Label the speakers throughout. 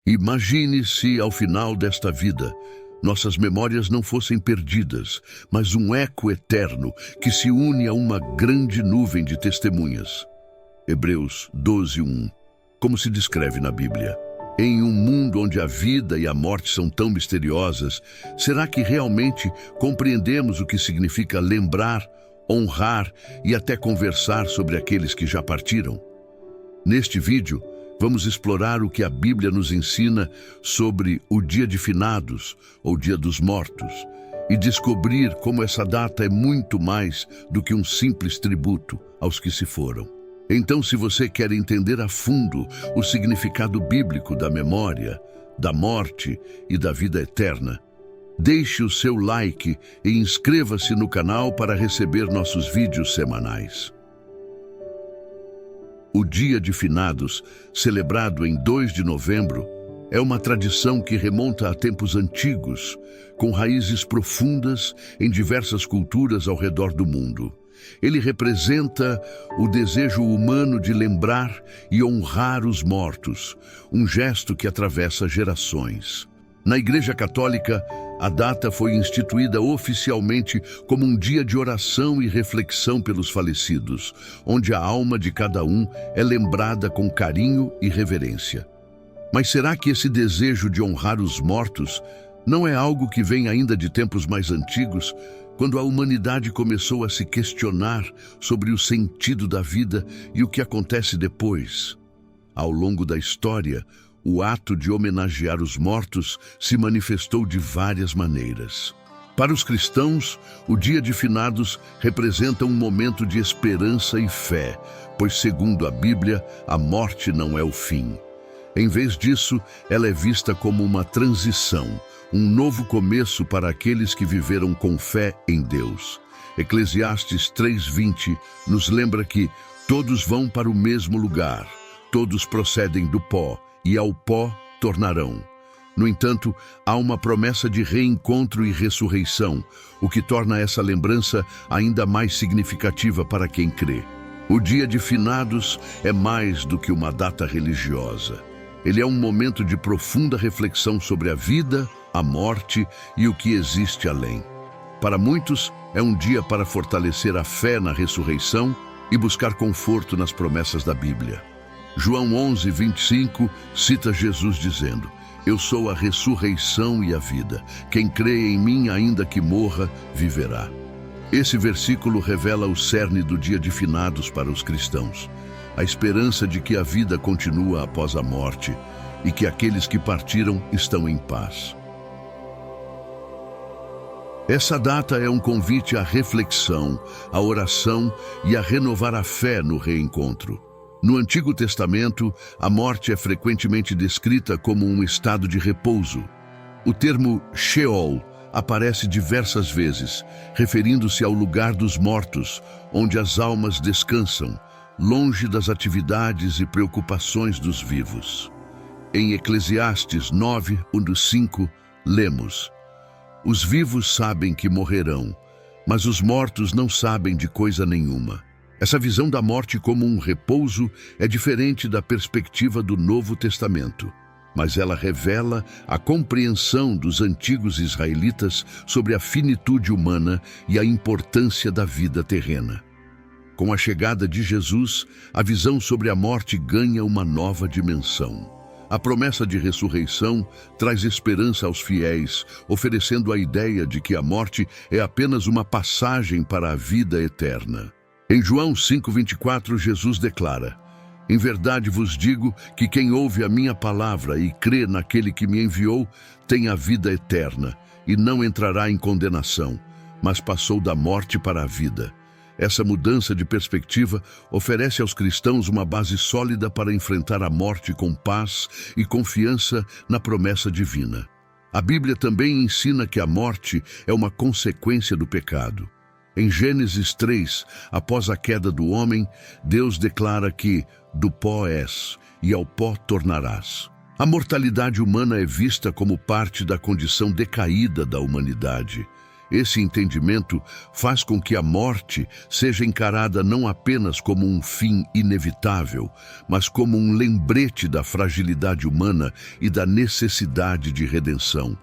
Speaker 1: Imagine se, ao final desta vida, nossas memórias não fossem perdidas, mas um eco eterno que se une a uma grande nuvem de testemunhas. Hebreus 12:1. Como se descreve na Bíblia. Em um mundo onde a vida e a morte são tão misteriosas, será que realmente compreendemos o que significa lembrar, honrar e até conversar sobre aqueles que já partiram? Neste vídeo, vamos explorar o que a Bíblia nos ensina sobre o Dia de Finados, ou Dia dos Mortos, e descobrir como essa data é muito mais do que um simples tributo aos que se foram. Então, se você quer entender a fundo o significado bíblico da memória, da morte e da vida eterna, deixe o seu like e inscreva-se no canal para receber nossos vídeos semanais. O Dia de Finados, celebrado em 2 de novembro, é uma tradição que remonta a tempos antigos, com raízes profundas em diversas culturas ao redor do mundo. Ele representa o desejo humano de lembrar e honrar os mortos, um gesto que atravessa gerações. Na Igreja Católica, a data foi instituída oficialmente como um dia de oração e reflexão pelos falecidos, onde a alma de cada um é lembrada com carinho e reverência. Mas será que esse desejo de honrar os mortos não é algo que vem ainda de tempos mais antigos, quando a humanidade começou a se questionar sobre o sentido da vida e o que acontece depois? Ao longo da história, o ato de homenagear os mortos se manifestou de várias maneiras. Para os cristãos, o Dia de Finados representa um momento de esperança e fé, pois, segundo a Bíblia, a morte não é o fim. Em vez disso, ela é vista como uma transição, um novo começo para aqueles que viveram com fé em Deus. Eclesiastes 3:20 nos lembra que todos vão para o mesmo lugar, todos procedem do pó, e ao pó tornarão. No entanto, há uma promessa de reencontro e ressurreição, o que torna essa lembrança ainda mais significativa para quem crê. O Dia de Finados é mais do que uma data religiosa. Ele é um momento de profunda reflexão sobre a vida, a morte e o que existe além. Para muitos, é um dia para fortalecer a fé na ressurreição e buscar conforto nas promessas da Bíblia. João 11:25 cita Jesus dizendo: "Eu sou a ressurreição e a vida. Quem crê em mim, ainda que morra, viverá." Esse versículo revela o cerne do Dia de Finados para os cristãos. A esperança de que a vida continua após a morte e que aqueles que partiram estão em paz. Essa data é um convite à reflexão, à oração e a renovar a fé no reencontro. No Antigo Testamento, a morte é frequentemente descrita como um estado de repouso. O termo Sheol aparece diversas vezes, referindo-se ao lugar dos mortos, onde as almas descansam, longe das atividades e preocupações dos vivos. Em Eclesiastes 9:1-5, lemos: "Os vivos sabem que morrerão, mas os mortos não sabem de coisa nenhuma." Essa visão da morte como um repouso é diferente da perspectiva do Novo Testamento, mas ela revela a compreensão dos antigos israelitas sobre a finitude humana e a importância da vida terrena. Com a chegada de Jesus, a visão sobre a morte ganha uma nova dimensão. A promessa de ressurreição traz esperança aos fiéis, oferecendo a ideia de que a morte é apenas uma passagem para a vida eterna. Em João 5:24, Jesus declara: "Em verdade vos digo que quem ouve a minha palavra e crê naquele que me enviou, tem a vida eterna, e não entrará em condenação, mas passou da morte para a vida." Essa mudança de perspectiva oferece aos cristãos uma base sólida para enfrentar a morte com paz e confiança na promessa divina. A Bíblia também ensina que a morte é uma consequência do pecado. Em Gênesis 3, após a queda do homem, Deus declara que "do pó és, e ao pó tornarás." A mortalidade humana é vista como parte da condição decaída da humanidade. Esse entendimento faz com que a morte seja encarada não apenas como um fim inevitável, mas como um lembrete da fragilidade humana e da necessidade de redenção.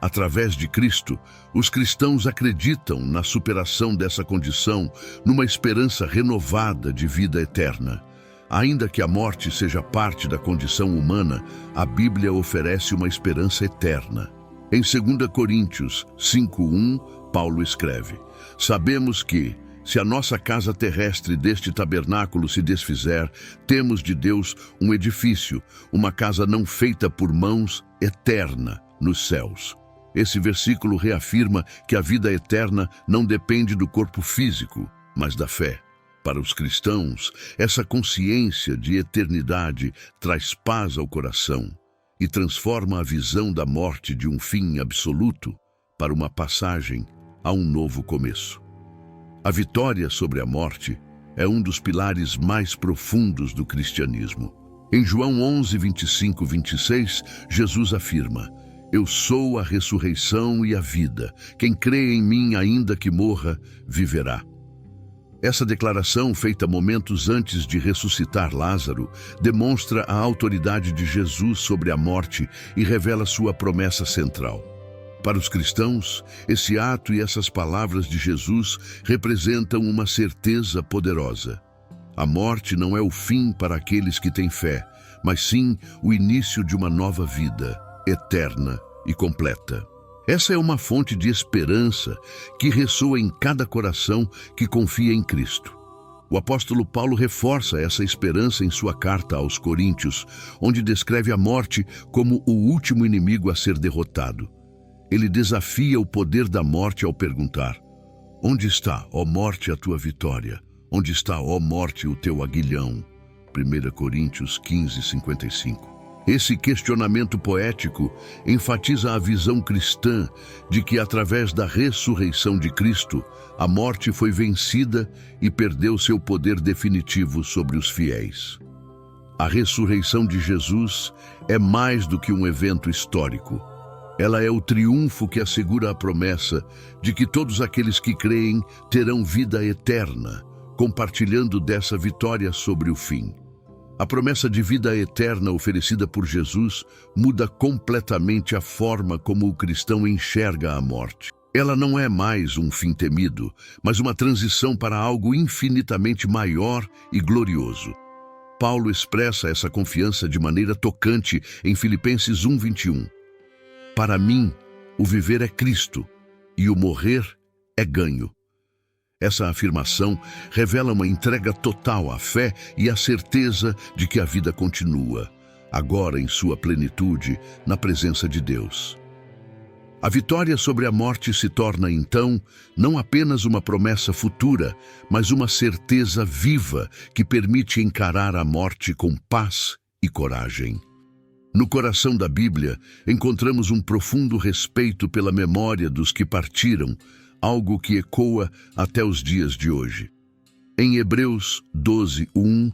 Speaker 1: Através de Cristo, os cristãos acreditam na superação dessa condição, numa esperança renovada de vida eterna. Ainda que a morte seja parte da condição humana, a Bíblia oferece uma esperança eterna. Em 2 Coríntios 5:1, Paulo escreve: Sabemos que, se a nossa casa terrestre deste tabernáculo se desfizer, temos de Deus um edifício, uma casa não feita por mãos, eterna, nos céus. Esse versículo reafirma que a vida eterna não depende do corpo físico, mas da fé. Para os cristãos, essa consciência de eternidade traz paz ao coração e transforma a visão da morte de um fim absoluto para uma passagem a um novo começo. A vitória sobre a morte é um dos pilares mais profundos do cristianismo. Em João 11:25-26, Jesus afirma: Eu sou a ressurreição e a vida. Quem crê em mim, ainda que morra, viverá. Essa declaração, feita momentos antes de ressuscitar Lázaro, demonstra a autoridade de Jesus sobre a morte e revela sua promessa central. Para os cristãos, esse ato e essas palavras de Jesus representam uma certeza poderosa. A morte não é o fim para aqueles que têm fé, mas sim o início de uma nova vida, eterna e completa. Essa é uma fonte de esperança que ressoa em cada coração que confia em Cristo. O apóstolo Paulo reforça essa esperança em sua carta aos Coríntios, onde descreve a morte como o último inimigo a ser derrotado. Ele desafia o poder da morte ao perguntar: Onde está, ó morte, a tua vitória? Onde está, ó morte, o teu aguilhão? 1 Coríntios 15:55. Esse questionamento poético enfatiza a visão cristã de que, através da ressurreição de Cristo, a morte foi vencida e perdeu seu poder definitivo sobre os fiéis. A ressurreição de Jesus é mais do que um evento histórico. Ela é o triunfo que assegura a promessa de que todos aqueles que creem terão vida eterna, compartilhando dessa vitória sobre o fim. A promessa de vida eterna oferecida por Jesus muda completamente a forma como o cristão enxerga a morte. Ela não é mais um fim temido, mas uma transição para algo infinitamente maior e glorioso. Paulo expressa essa confiança de maneira tocante em Filipenses 1:21. Para mim, o viver é Cristo e o morrer é ganho. Essa afirmação revela uma entrega total à fé e à certeza de que a vida continua, agora em sua plenitude, na presença de Deus. A vitória sobre a morte se torna, então, não apenas uma promessa futura, mas uma certeza viva que permite encarar a morte com paz e coragem. No coração da Bíblia, encontramos um profundo respeito pela memória dos que partiram, algo que ecoa até os dias de hoje. Em Hebreus 12:1,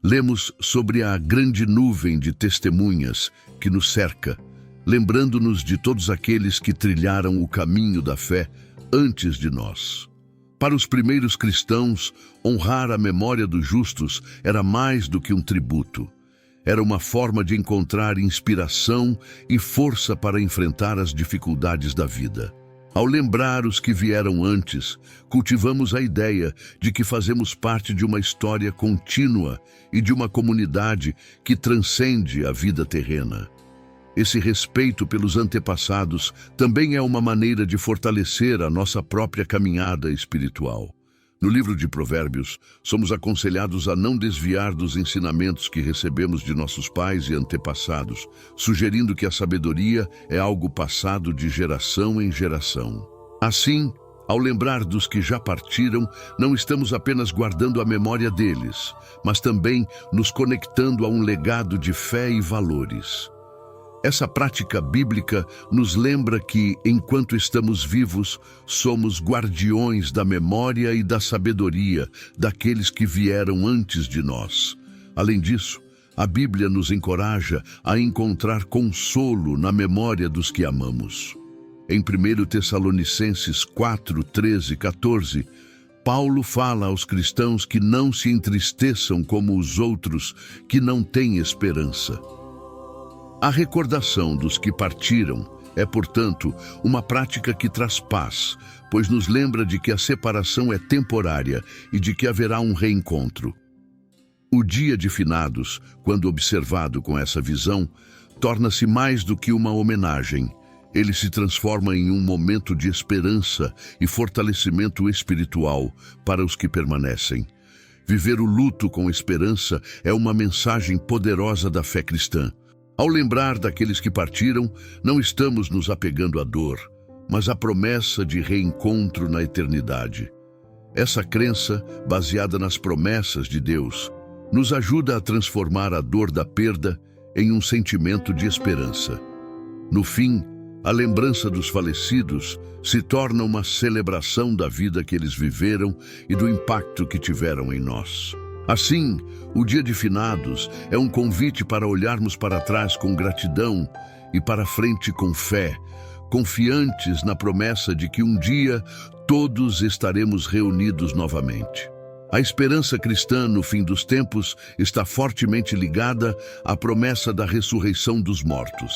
Speaker 1: lemos sobre a grande nuvem de testemunhas que nos cerca, lembrando-nos de todos aqueles que trilharam o caminho da fé antes de nós. Para os primeiros cristãos, honrar a memória dos justos era mais do que um tributo. Era uma forma de encontrar inspiração e força para enfrentar as dificuldades da vida. Ao lembrar os que vieram antes, cultivamos a ideia de que fazemos parte de uma história contínua e de uma comunidade que transcende a vida terrena. Esse respeito pelos antepassados também é uma maneira de fortalecer a nossa própria caminhada espiritual. No livro de Provérbios, somos aconselhados a não desviar dos ensinamentos que recebemos de nossos pais e antepassados, sugerindo que a sabedoria é algo passado de geração em geração. Assim, ao lembrar dos que já partiram, não estamos apenas guardando a memória deles, mas também nos conectando a um legado de fé e valores. Essa prática bíblica nos lembra que, enquanto estamos vivos, somos guardiões da memória e da sabedoria daqueles que vieram antes de nós. Além disso, a Bíblia nos encoraja a encontrar consolo na memória dos que amamos. Em 1 Tessalonicenses 4, 13 e 14, Paulo fala aos cristãos que não se entristeçam como os outros que não têm esperança. A recordação dos que partiram é, portanto, uma prática que traz paz, pois nos lembra de que a separação é temporária e de que haverá um reencontro. O dia de finados, quando observado com essa visão, torna-se mais do que uma homenagem. Ele se transforma em um momento de esperança e fortalecimento espiritual para os que permanecem. Viver o luto com esperança é uma mensagem poderosa da fé cristã. Ao lembrar daqueles que partiram, não estamos nos apegando à dor, mas à promessa de reencontro na eternidade. Essa crença, baseada nas promessas de Deus, nos ajuda a transformar a dor da perda em um sentimento de esperança. No fim, a lembrança dos falecidos se torna uma celebração da vida que eles viveram e do impacto que tiveram em nós. Assim, o dia de finados é um convite para olharmos para trás com gratidão e para frente com fé, confiantes na promessa de que um dia todos estaremos reunidos novamente. A esperança cristã no fim dos tempos está fortemente ligada à promessa da ressurreição dos mortos.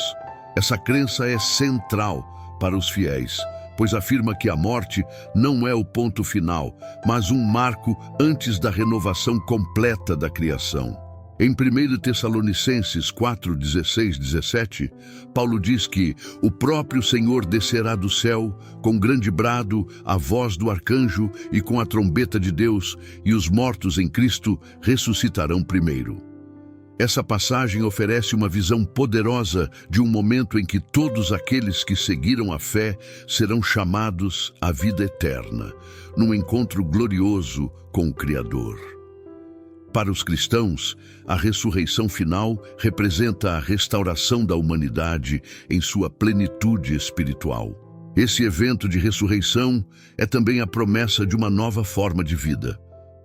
Speaker 1: Essa crença é central para os fiéis, pois afirma que a morte não é o ponto final, mas um marco antes da renovação completa da criação. Em 1 Tessalonicenses 4, 16, 17, Paulo diz que o próprio Senhor descerá do céu com grande brado, a voz do arcanjo e com a trombeta de Deus, e os mortos em Cristo ressuscitarão primeiro. Essa passagem oferece uma visão poderosa de um momento em que todos aqueles que seguiram a fé serão chamados à vida eterna, num encontro glorioso com o Criador. Para os cristãos, a ressurreição final representa a restauração da humanidade em sua plenitude espiritual. Esse evento de ressurreição é também a promessa de uma nova forma de vida.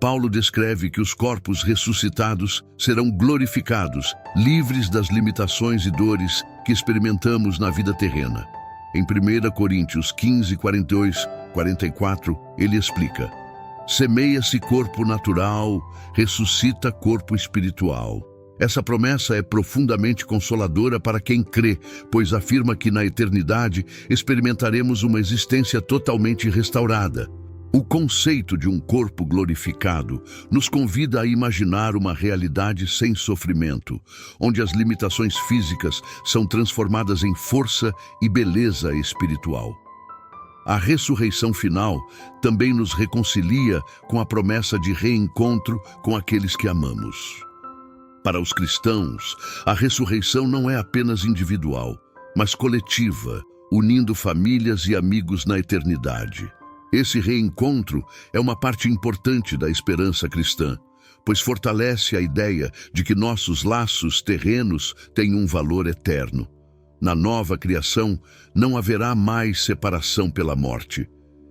Speaker 1: Paulo descreve que os corpos ressuscitados serão glorificados, livres das limitações e dores que experimentamos na vida terrena. Em 1 Coríntios 15, 42, 44, ele explica: semeia-se corpo natural, ressuscita corpo espiritual. Essa promessa é profundamente consoladora para quem crê, pois afirma que na eternidade experimentaremos uma existência totalmente restaurada. O conceito de um corpo glorificado nos convida a imaginar uma realidade sem sofrimento, onde as limitações físicas são transformadas em força e beleza espiritual. A ressurreição final também nos reconcilia com a promessa de reencontro com aqueles que amamos. Para os cristãos, a ressurreição não é apenas individual, mas coletiva, unindo famílias e amigos na eternidade. Esse reencontro é uma parte importante da esperança cristã, pois fortalece a ideia de que nossos laços terrenos têm um valor eterno. Na nova criação, não haverá mais separação pela morte,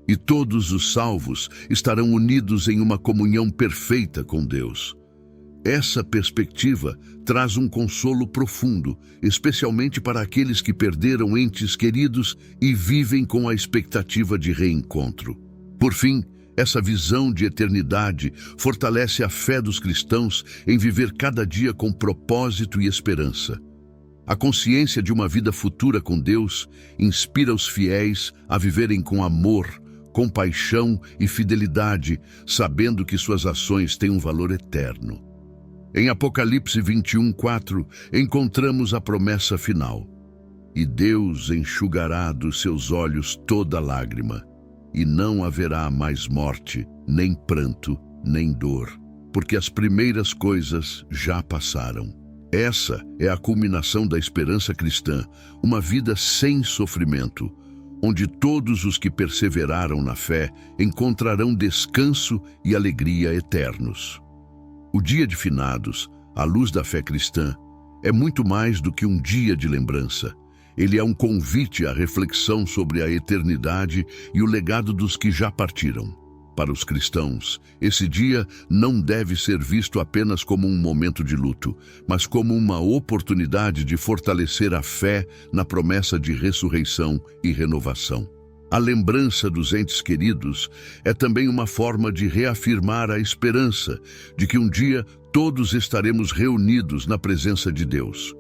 Speaker 1: e todos os salvos estarão unidos em uma comunhão perfeita com Deus. Essa perspectiva traz um consolo profundo, especialmente para aqueles que perderam entes queridos e vivem com a expectativa de reencontro. Por fim, essa visão de eternidade fortalece a fé dos cristãos em viver cada dia com propósito e esperança. A consciência de uma vida futura com Deus inspira os fiéis a viverem com amor, compaixão e fidelidade, sabendo que suas ações têm um valor eterno. Em Apocalipse 21:4, encontramos a promessa final: e Deus enxugará dos seus olhos toda lágrima, e não haverá mais morte, nem pranto, nem dor, porque as primeiras coisas já passaram. Essa é a culminação da esperança cristã, uma vida sem sofrimento, onde todos os que perseveraram na fé encontrarão descanso e alegria eternos. O dia de finados, à luz da fé cristã, é muito mais do que um dia de lembrança. Ele é um convite à reflexão sobre a eternidade e o legado dos que já partiram. Para os cristãos, esse dia não deve ser visto apenas como um momento de luto, mas como uma oportunidade de fortalecer a fé na promessa de ressurreição e renovação. A lembrança dos entes queridos é também uma forma de reafirmar a esperança de que um dia todos estaremos reunidos na presença de Deus,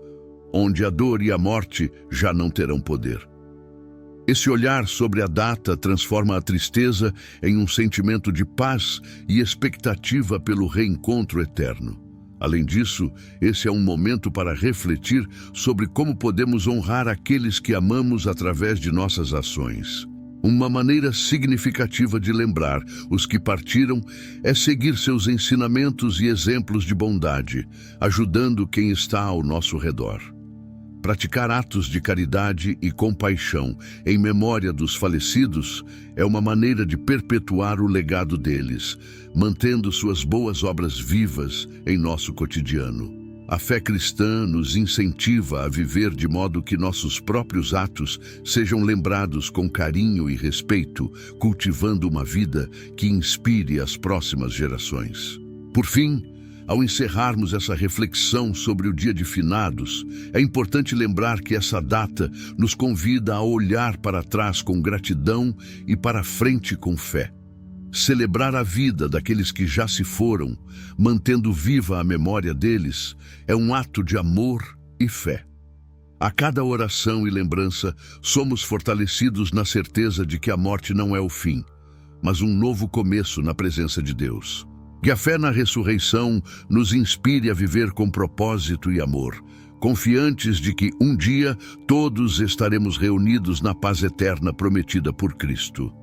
Speaker 1: onde a dor e a morte já não terão poder. Esse olhar sobre a data transforma a tristeza em um sentimento de paz e expectativa pelo reencontro eterno. Além disso, esse é um momento para refletir sobre como podemos honrar aqueles que amamos através de nossas ações. Uma maneira significativa de lembrar os que partiram é seguir seus ensinamentos e exemplos de bondade, ajudando quem está ao nosso redor. Praticar atos de caridade e compaixão em memória dos falecidos é uma maneira de perpetuar o legado deles, mantendo suas boas obras vivas em nosso cotidiano. A fé cristã nos incentiva a viver de modo que nossos próprios atos sejam lembrados com carinho e respeito, cultivando uma vida que inspire as próximas gerações. Por fim, ao encerrarmos essa reflexão sobre o Dia de Finados, é importante lembrar que essa data nos convida a olhar para trás com gratidão e para frente com fé. Celebrar a vida daqueles que já se foram, mantendo viva a memória deles, é um ato de amor e fé. A cada oração e lembrança, somos fortalecidos na certeza de que a morte não é o fim, mas um novo começo na presença de Deus. Que a fé na ressurreição nos inspire a viver com propósito e amor, confiantes de que um dia todos estaremos reunidos na paz eterna prometida por Cristo.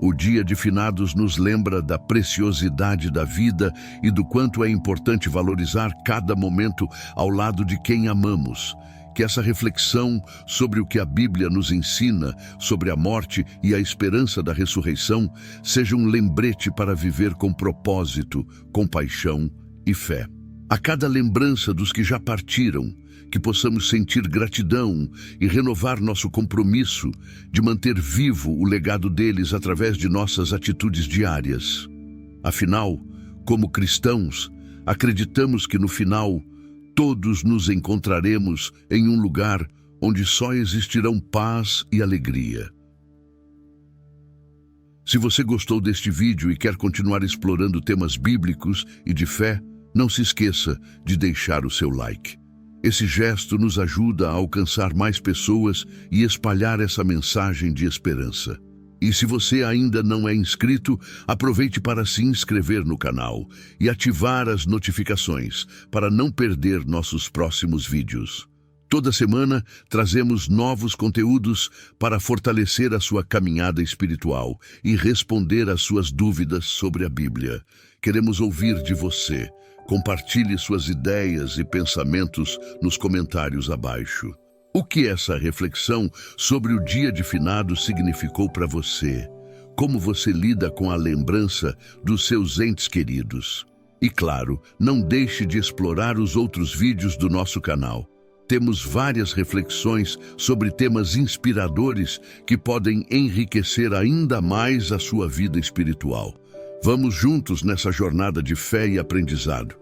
Speaker 1: O Dia de Finados nos lembra da preciosidade da vida e do quanto é importante valorizar cada momento ao lado de quem amamos. Que essa reflexão sobre o que a Bíblia nos ensina sobre a morte e a esperança da ressurreição seja um lembrete para viver com propósito, compaixão e fé. A cada lembrança dos que já partiram, que possamos sentir gratidão e renovar nosso compromisso de manter vivo o legado deles através de nossas atitudes diárias. Afinal, como cristãos, acreditamos que no final todos nos encontraremos em um lugar onde só existirão paz e alegria. Se você gostou deste vídeo e quer continuar explorando temas bíblicos e de fé, não se esqueça de deixar o seu like. Esse gesto nos ajuda a alcançar mais pessoas e espalhar essa mensagem de esperança. E se você ainda não é inscrito, aproveite para se inscrever no canal e ativar as notificações para não perder nossos próximos vídeos. Toda semana trazemos novos conteúdos para fortalecer a sua caminhada espiritual e responder às suas dúvidas sobre a Bíblia. Queremos ouvir de você. Compartilhe suas ideias e pensamentos nos comentários abaixo. O que essa reflexão sobre o Dia de Finados significou para você? Como você lida com a lembrança dos seus entes queridos? E claro, não deixe de explorar os outros vídeos do nosso canal. Temos várias reflexões sobre temas inspiradores que podem enriquecer ainda mais a sua vida espiritual. Vamos juntos nessa jornada de fé e aprendizado.